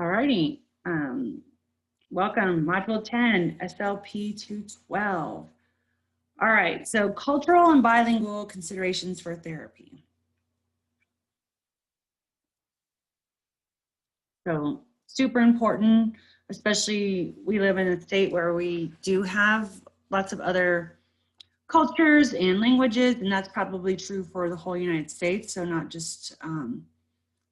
Alrighty. Welcome, Module 10, SLP212. All right, so cultural and bilingual considerations for therapy. So super important, especially we live in a state where we do have lots of other cultures and languages, and that's probably true for the whole United States, so not just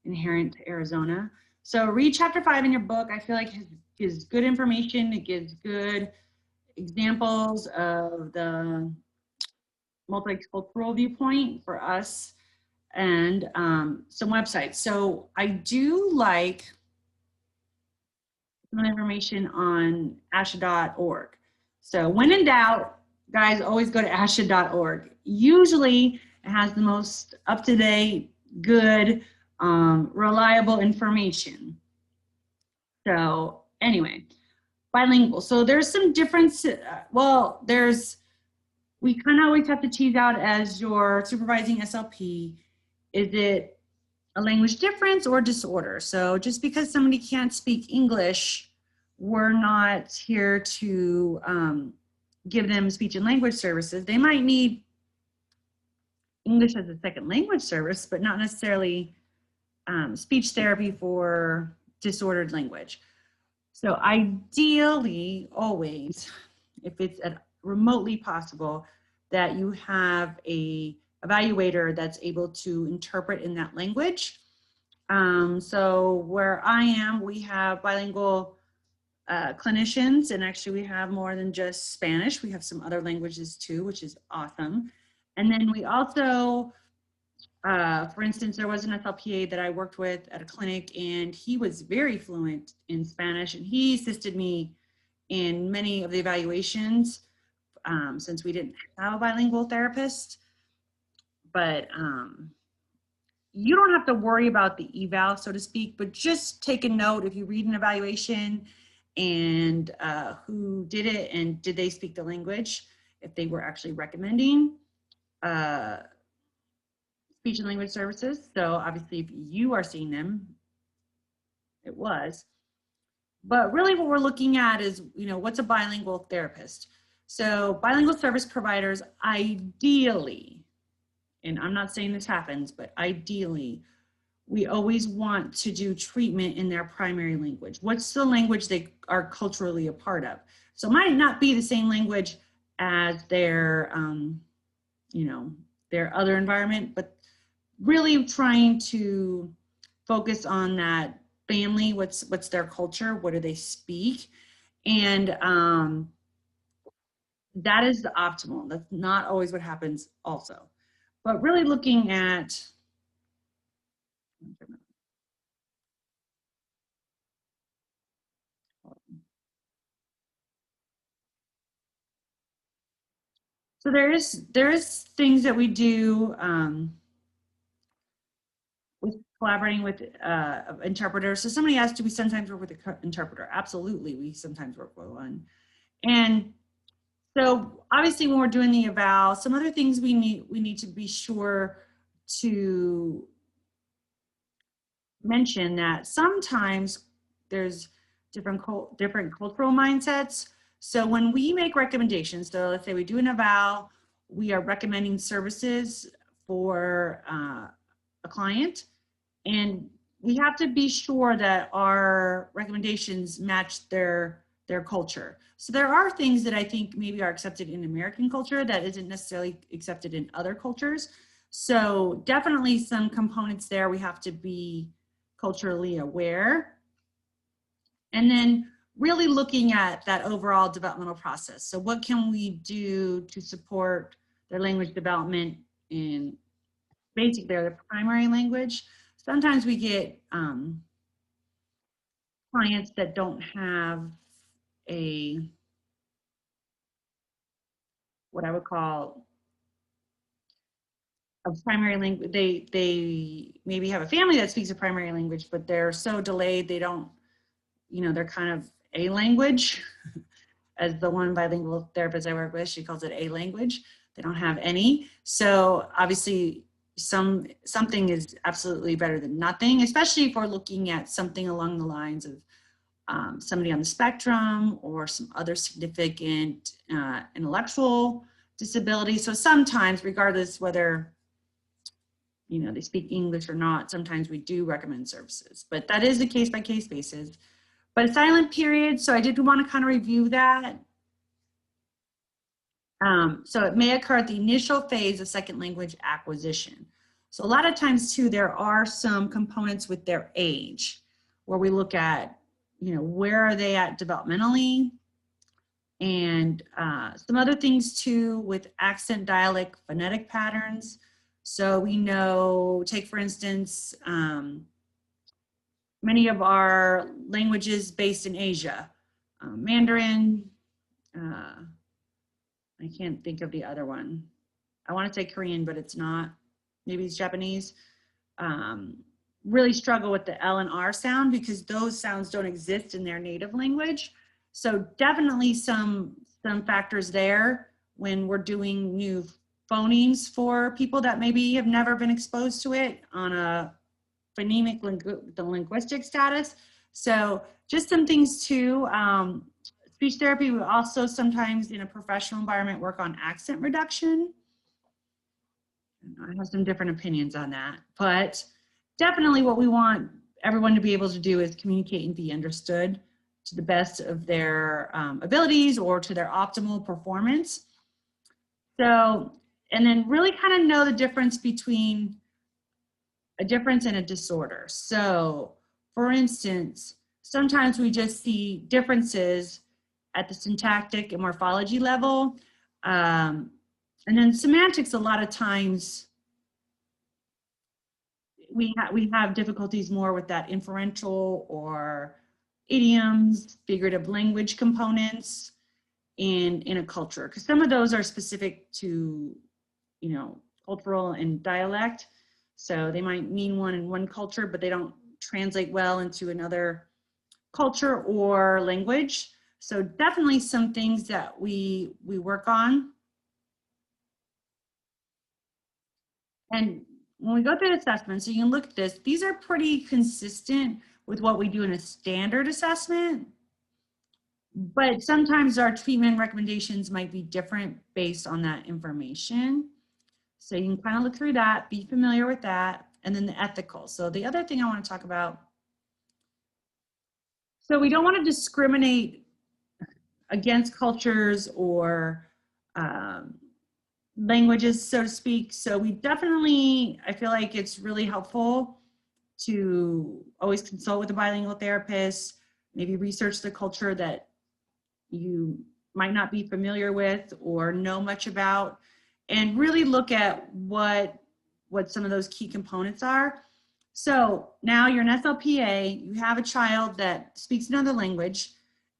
inherent to Arizona. So read chapter 5 in your book. I feel like it gives good information. It gives good examples of the multicultural viewpoint for us and some websites. So I do like some information on asha.org. So when in doubt, guys, always go to asha.org. Usually it has the most up-to-date, good, reliable information. So anyway, bilingual. So there's some difference. We kind of always have to tease out as your supervising SLP, is it a language difference or disorder? So just because somebody can't speak English, we're not here to give them speech and language services. They might need English as a second language service, but not necessarily speech therapy for disordered language. So ideally, always, if it's remotely possible, that you have a evaluator that's able to interpret in that language. So where I am, we have bilingual clinicians, and actually we have more than just Spanish. We have some other languages too, which is awesome. And then we also, for instance, there was an SLPA that I worked with at a clinic, and he was very fluent in Spanish, and he assisted me in many of the evaluations since we didn't have a bilingual therapist. But you don't have to worry about the eval, so to speak, but just take a note if you read an evaluation and who did it and did they speak the language, if they were actually recommending speech and language services. So obviously if you are seeing them, it was. But really what we're looking at is, what's a bilingual therapist? So bilingual service providers, ideally, and I'm not saying this happens, but ideally, we always want to do treatment in their primary language. What's the language they are culturally a part of? So it might not be the same language as their, their other environment, but really trying to focus on that family, what's their culture, what do they speak? And that is the optimal. That's not always what happens also. But really looking at, so there's things that we do with collaborating with interpreters. So somebody asked, do we sometimes work with an interpreter? Absolutely, we sometimes work with one. And so obviously when we're doing the eval, some other things we need to be sure to mention that sometimes there's different cultural mindsets. So when we make recommendations, so let's say we do an eval, we are recommending services for a client, and we have to be sure that our recommendations match their culture. So there are things that I think maybe are accepted in American culture that isn't necessarily accepted in other cultures. So definitely some components there we have to be culturally aware. And then really looking at that overall developmental process. So what can we do to support their language development in basically their primary language? Sometimes we get clients that don't have what I would call a primary language. They maybe have a family that speaks a primary language, but they're so delayed, they don't, they're kind of a language. As the one bilingual therapist I work with, she calls it a language. They don't have any. So obviously something is absolutely better than nothing, especially if we're looking at something along the lines of somebody on the spectrum or some other significant intellectual disability. So sometimes, regardless whether they speak English or not, sometimes we do recommend services, but that is a case-by-case basis. But a silent period, so I did want to kind of review that. So it may occur at the initial phase of second language acquisition. So a lot of times too, there are some components with their age where we look at, where are they at developmentally, and some other things too with accent, dialect, phonetic patterns. So we know, take for instance, many of our languages based in Asia, Mandarin, I can't think of the other one. I want to say Korean, but it's not. Maybe it's Japanese. Really struggle with the L and R sound because those sounds don't exist in their native language. So definitely some factors there when we're doing new phonemes for people that maybe have never been exposed to it on a phonemic linguistic status. So just some things too. Speech therapy, we also sometimes in a professional environment work on accent reduction. I have some different opinions on that, but definitely what we want everyone to be able to do is communicate and be understood to the best of their abilities or to their optimal performance. So, and then really kind of know the difference between a difference and a disorder. So, for instance, sometimes we just see differences at the syntactic and morphology level. And then semantics, a lot of times we have difficulties more with that inferential or idioms, figurative language components in a culture, because some of those are specific to, cultural and dialect. So they might mean one in one culture, but they don't translate well into another culture or language. So definitely some things that we work on. And when we go through the assessment, so you can look at this, these are pretty consistent with what we do in a standard assessment, but sometimes our treatment recommendations might be different based on that information. So you can kind of look through that, be familiar with that, and then the ethical. So the other thing I want to talk about, so we don't want to discriminate against cultures or languages, so to speak. So we definitely, I feel like it's really helpful to always consult with a bilingual therapist, maybe research the culture that you might not be familiar with or know much about, and really look at what some of those key components are. So now you're an SLPA, you have a child that speaks another language,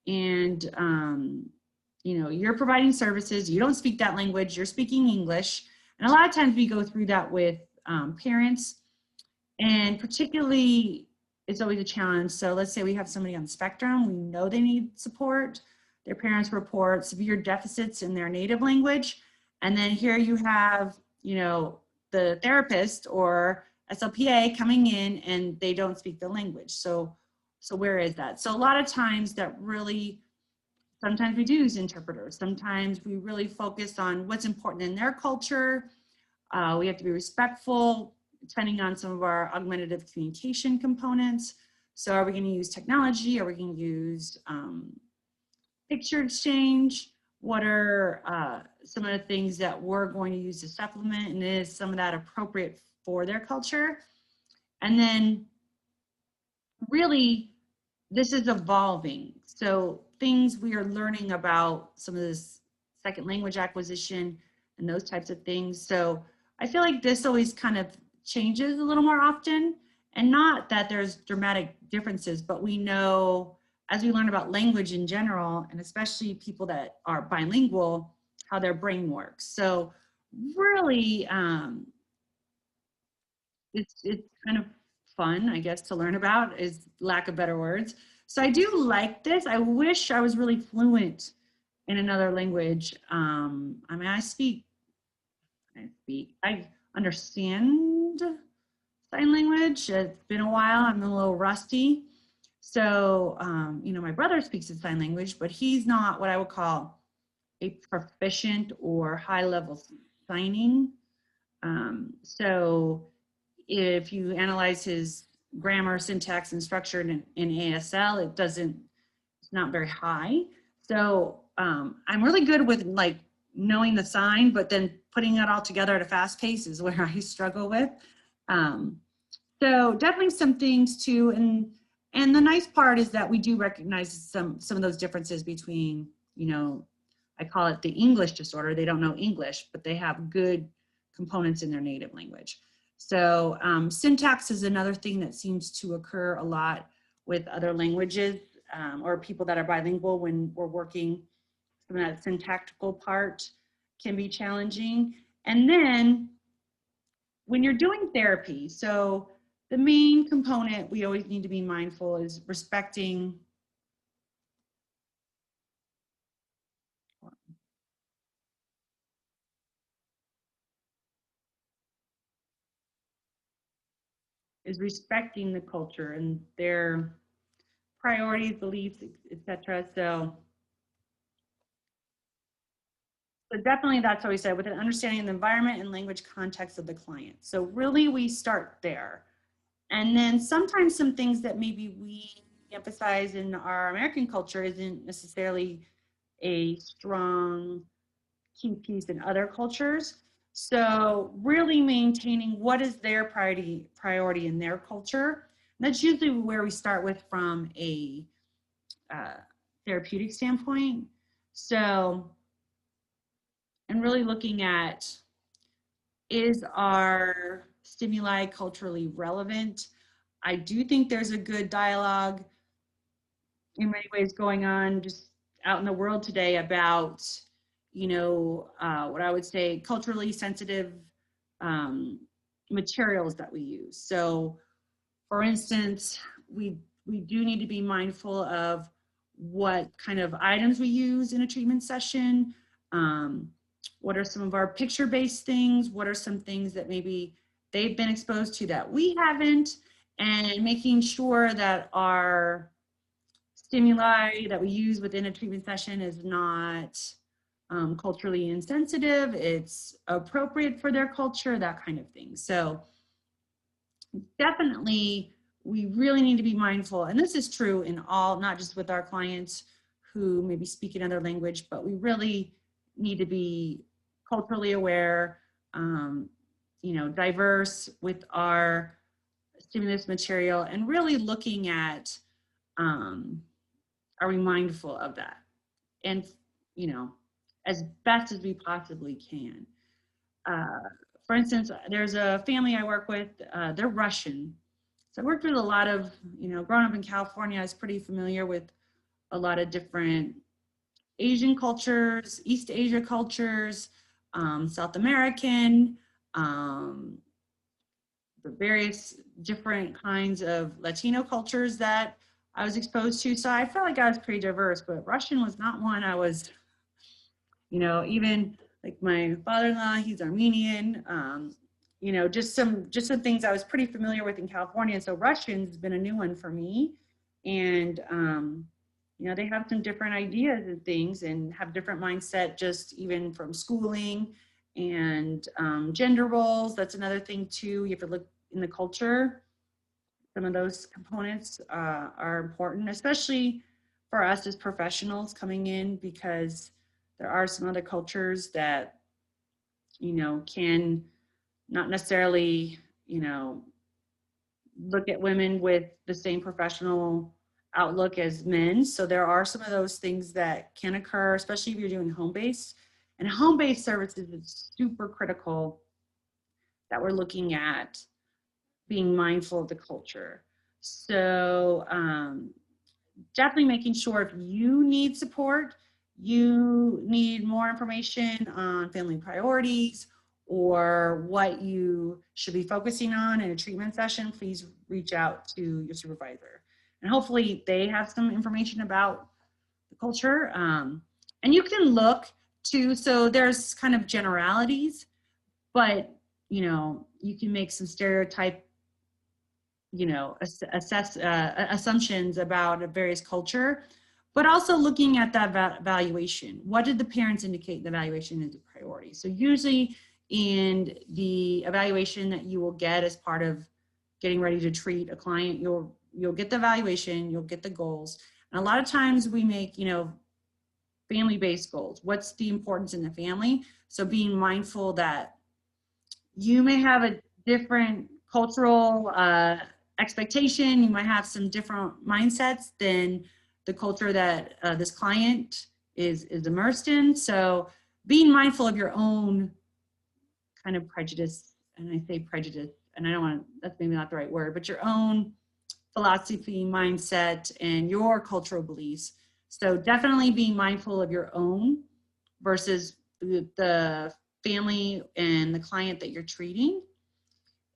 and you're providing services, you don't speak that language, you're speaking English. And a lot of times we go through that with parents, and particularly it's always a challenge. So let's say we have somebody on the spectrum, we know they need support, their parents report severe deficits in their native language, and then here you have, the therapist or SLPA coming in and they don't speak the language. So where is that? So a lot of times that really, sometimes we do use interpreters. Sometimes we really focus on what's important in their culture. We have to be respectful, depending on some of our augmentative communication components. So are we going to use technology? Are we going to use picture exchange? What are some of the things that we're going to use to supplement, and is some of that appropriate for their culture? And then really, this is evolving. So things we are learning about some of this second language acquisition and those types of things. So I feel like this always kind of changes a little more often, and not that there's dramatic differences, but we know as we learn about language in general, and especially people that are bilingual, how their brain works. So really, it's kind of fun, I guess, to learn about, is lack of better words. So I do like this. I wish I was really fluent in another language. I mean, I understand sign language. It's been a while, I'm a little rusty. So, you know, my brother speaks sign language, but he's not what I would call a proficient or high level signing. So if you analyze his grammar, syntax, and structure in ASL, it's not very high. So I'm really good with like knowing the sign, but then putting it all together at a fast pace is where I struggle with. So definitely some things too, and the nice part is that we do recognize some of those differences between, you know, I call it the English disorder. They don't know English, but they have good components in their native language. So syntax is another thing that seems to occur a lot with other languages or people that are bilingual when we're working. Some of that syntactical part can be challenging. And then when you're doing therapy, so the main component we always need to be mindful is respecting the culture and their priorities, beliefs, etc. So definitely that's what we said, with an understanding of the environment and language context of the client. So really we start there. And then sometimes some things that maybe we emphasize in our American culture isn't necessarily a strong key piece in other cultures. So really maintaining what is their priority in their culture. And that's usually where we start with from a therapeutic standpoint. So, and really looking at, is our stimuli culturally relevant? I do think there's a good dialogue in many ways going on just out in the world today about, you know, what I would say culturally sensitive materials that we use. So for instance, we do need to be mindful of what kind of items we use in a treatment session. What are some of our picture-based things? What are some things that maybe they've been exposed to that we haven't? And making sure that our stimuli that we use within a treatment session is not culturally insensitive, it's appropriate for their culture, that kind of thing. So definitely we really need to be mindful, and this is true in all, not just with our clients who maybe speak another language, but we really need to be culturally aware, you know, diverse with our stimulus material, and really looking at, are we mindful of that? And, you know, as best as we possibly can. For instance, there's a family I work with, they're Russian. So I worked with a lot of, you know, growing up in California, I was pretty familiar with a lot of different Asian cultures, East Asia cultures, South American, the various different kinds of Latino cultures that I was exposed to. So I felt like I was pretty diverse, but Russian was not one I was, you know, even like my father-in-law, he's Armenian, you know, just some things I was pretty familiar with in California. So Russian has been a new one for me. And, you know, they have some different ideas and things and have different mindset, just even from schooling and gender roles. That's another thing too. You have to look in the culture. Some of those components are important, especially for us as professionals coming in, because there are some other cultures that, you know, can not necessarily, you know, look at women with the same professional outlook as men. So there are some of those things that can occur, especially if you're doing home-based. And home-based services is super critical that we're looking at being mindful of the culture. So definitely making sure if you need support, you need more information on family priorities or what you should be focusing on in a treatment session, please reach out to your supervisor. And hopefully they have some information about the culture. And you can look too, so there's kind of generalities, but you know, you can make some stereotype, you know, assumptions about a various culture, but also looking at that valuation. What did the parents indicate the valuation is a priority? So usually in the evaluation that you will get as part of getting ready to treat a client, you'll get the evaluation, you'll get the goals. And a lot of times we make, you know, family-based goals. What's the importance in the family? So being mindful that you may have a different cultural expectation. You might have some different mindsets than the culture that this client is immersed in. So being mindful of your own kind of prejudice, and I say prejudice, and I don't want to, that's maybe not the right word, but your own philosophy, mindset, and your cultural beliefs. So definitely being mindful of your own versus the family and the client that you're treating.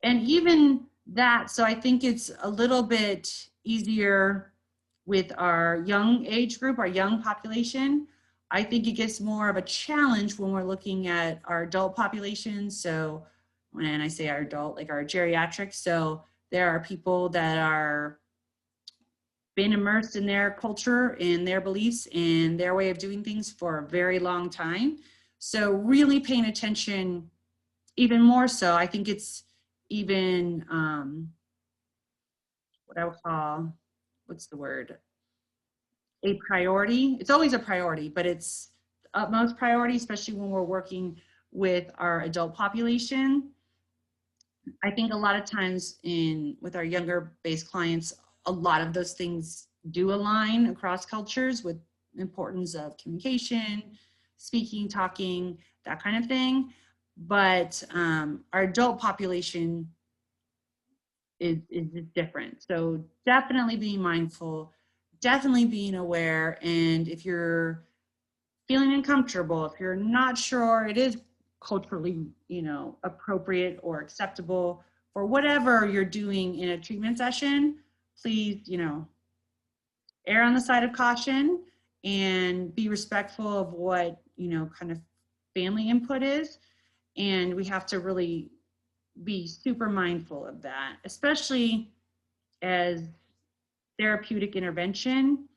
And even that, so I think it's a little bit easier with our young age group, our young population. I think it gets more of a challenge when we're looking at our adult population. So when I say our adult, like our geriatrics, so there are people that are been immersed in their culture and their beliefs and their way of doing things for a very long time. So really paying attention even more so. I think it's even what I would call, what's the word? A priority. It's always a priority, but it's utmost priority, especially when we're working with our adult population. I think a lot of times with our younger based clients, a lot of those things do align across cultures with importance of communication, speaking, talking, that kind of thing. But our adult population is different. So definitely being mindful, definitely being aware. And if you're feeling uncomfortable, if you're not sure it is culturally, you know, appropriate or acceptable for whatever you're doing in a treatment session, please, you know, err on the side of caution and be respectful of what, you know, kind of family input is. And we have to really be super mindful of that, especially as therapeutic intervention.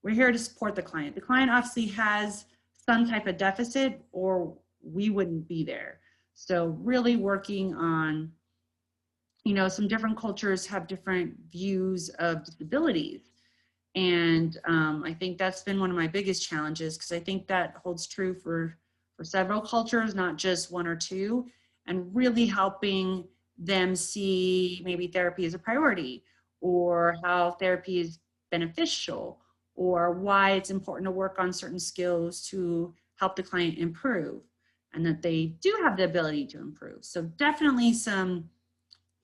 We're here to support the client. The client obviously has some type of deficit or we wouldn't be there. So really working on, you know, some different cultures have different views of disabilities. And I think that's been one of my biggest challenges, because I think that holds true for several cultures, not just one or two, and really helping them see maybe therapy as a priority, or how therapy is beneficial, or why it's important to work on certain skills to help the client improve, and that they do have the ability to improve. So definitely some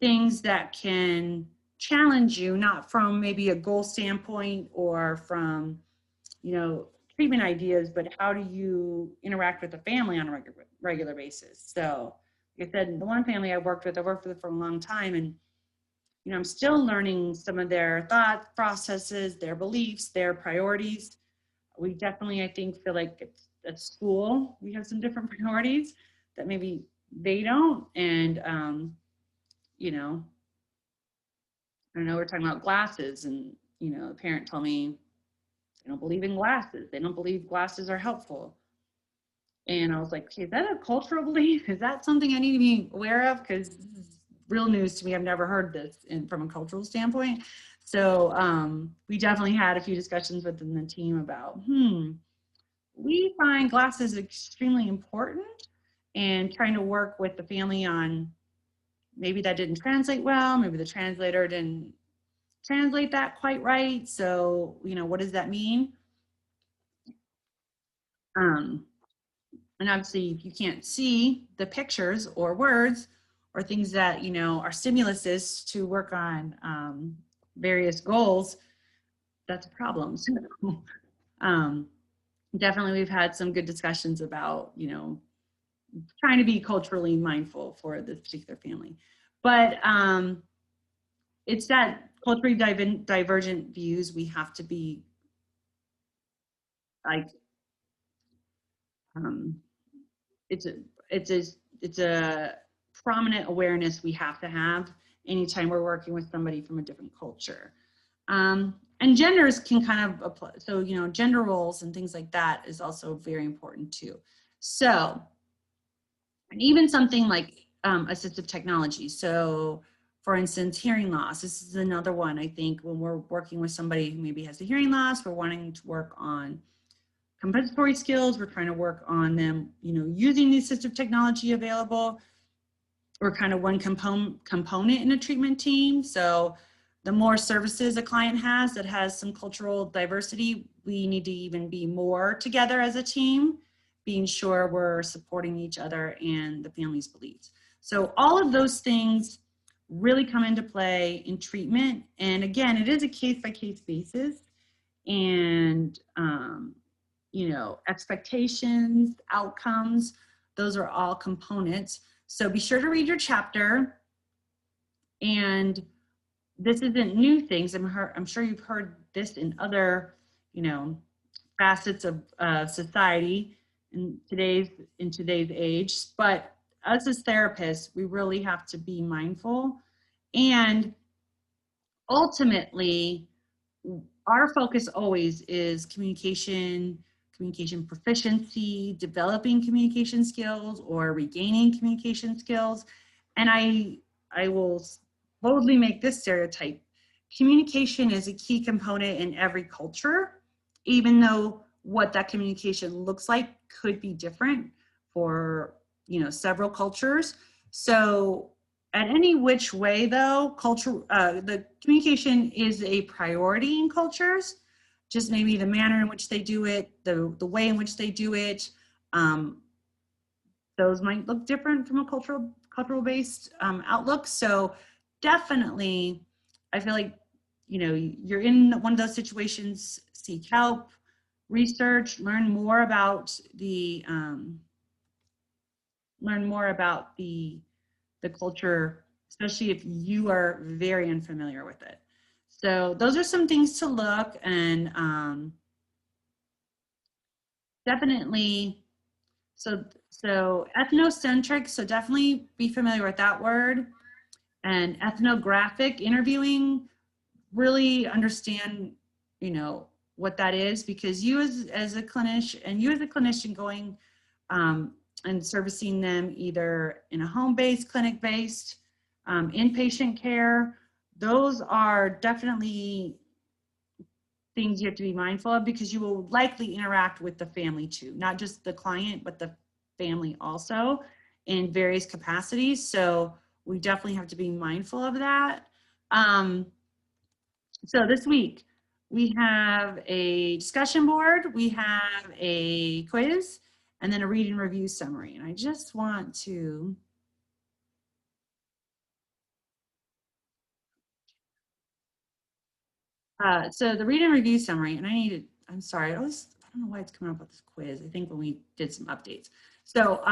things that can challenge you, not from maybe a goal standpoint or from, you know, treatment ideas, but how do you interact with the family on a regular basis. So like I said, the one family I worked with for a long time, and you know, I'm still learning some of their thought processes, their beliefs, their priorities. We definitely, I think, feel like it's at school we have some different priorities that maybe they don't. And you know, I know we're talking about glasses, and you know, the parent told me they don't believe in glasses. They don't believe glasses are helpful. And I was like, okay, is that a cultural belief? Is that something I need to be aware of? Because this is real news to me. I've never heard this from a cultural standpoint. So we definitely had a few discussions within the team about, we find glasses extremely important, and trying to work with the family on maybe that didn't translate well, maybe the translator didn't translate that quite right. So, you know, what does that mean? Um, and obviously, if you can't see the pictures or words or things that, you know, are stimuluses to work on various goals, that's a problem. So, um, definitely, we've had some good discussions about, you know, trying to be culturally mindful for this particular family. But it's that culturally divergent views we have to be like, um, it's a it's a prominent awareness we have to have anytime we're working with somebody from a different culture. And genders can kind of apply. So, you know, gender roles and things like that is also very important too. So, and even something like assistive technology. So, for instance, hearing loss. This is another one, I think, when we're working with somebody who maybe has a hearing loss, we're wanting to work on compensatory skills. We're trying to work on them, you know, using the assistive technology available. We're kind of one component in a treatment team. So the more services a client has that has some cultural diversity, we need to even be more together as a team, being sure we're supporting each other and the family's beliefs. So all of those things really come into play in treatment. And again, it is a case-by-case basis. And, you know, expectations, outcomes, those are all components. So be sure to read your chapter. And this isn't new things. I'm sure you've heard this in other, you know, facets of society in today's age. But us as therapists, we really have to be mindful. And ultimately, our focus always is communication proficiency, developing communication skills, or regaining communication skills. And I will boldly make this stereotype. Communication is a key component in every culture, even though what that communication looks like could be different for, you know, several cultures. So at any which way though, the communication is a priority in cultures, just maybe the manner in which they do it, the way in which they do it, those might look different from a cultural based outlook. So definitely, I feel like, you know, you're in one of those situations, seek help, research, learn more about the culture, especially if you are very unfamiliar with it. So those are some things to look, and definitely, so ethnocentric, so definitely be familiar with that word. And ethnographic interviewing, really understand, you know, what that is, because you as a clinician going and servicing them either in a home-based, clinic-based, inpatient care, those are definitely things you have to be mindful of, because you will likely interact with the family too, not just the client, but the family also in various capacities. So we definitely have to be mindful of that. So this week we have a discussion board, we have a quiz, and then a read and review summary. And I just want to so the read and review summary, and I'm sorry, I don't know why it's coming up with this quiz. I think when we did some updates. So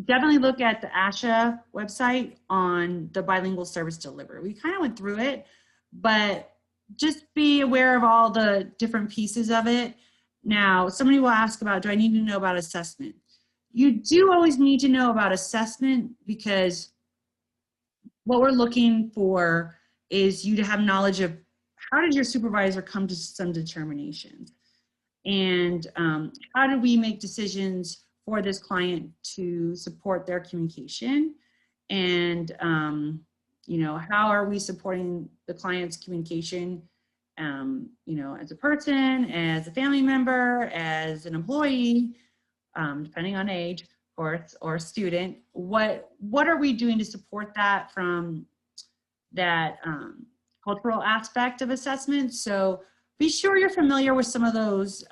definitely look at the ASHA website on the bilingual service delivery. We kind of went through it, but just be aware of all the different pieces of it. Now, somebody will ask about, do I need to know about assessment? You do always need to know about assessment, because what we're looking for is you to have knowledge of how did your supervisor come to some determinations, and how do we make decisions for this client to support their communication, and you know, how are we supporting the client's communication, you know, as a person, as a family member, as an employee, depending on age, of course, or student. What are we doing to support that from that cultural aspect of assessment? So be sure you're familiar with some of those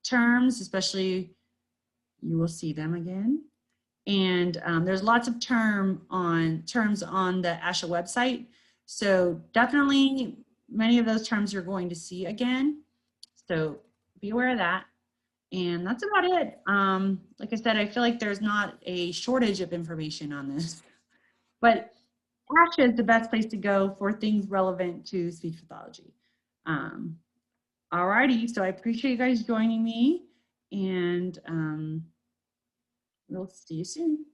terms, especially you will see them again. And there's lots of terms on the ASHA website. So definitely many of those terms you're going to see again. So be aware of that. And that's about it. Like I said, I feel like there's not a shortage of information on this, but ASHA is the best place to go for things relevant to speech pathology. Alrighty, so I appreciate you guys joining me, and we'll see you soon.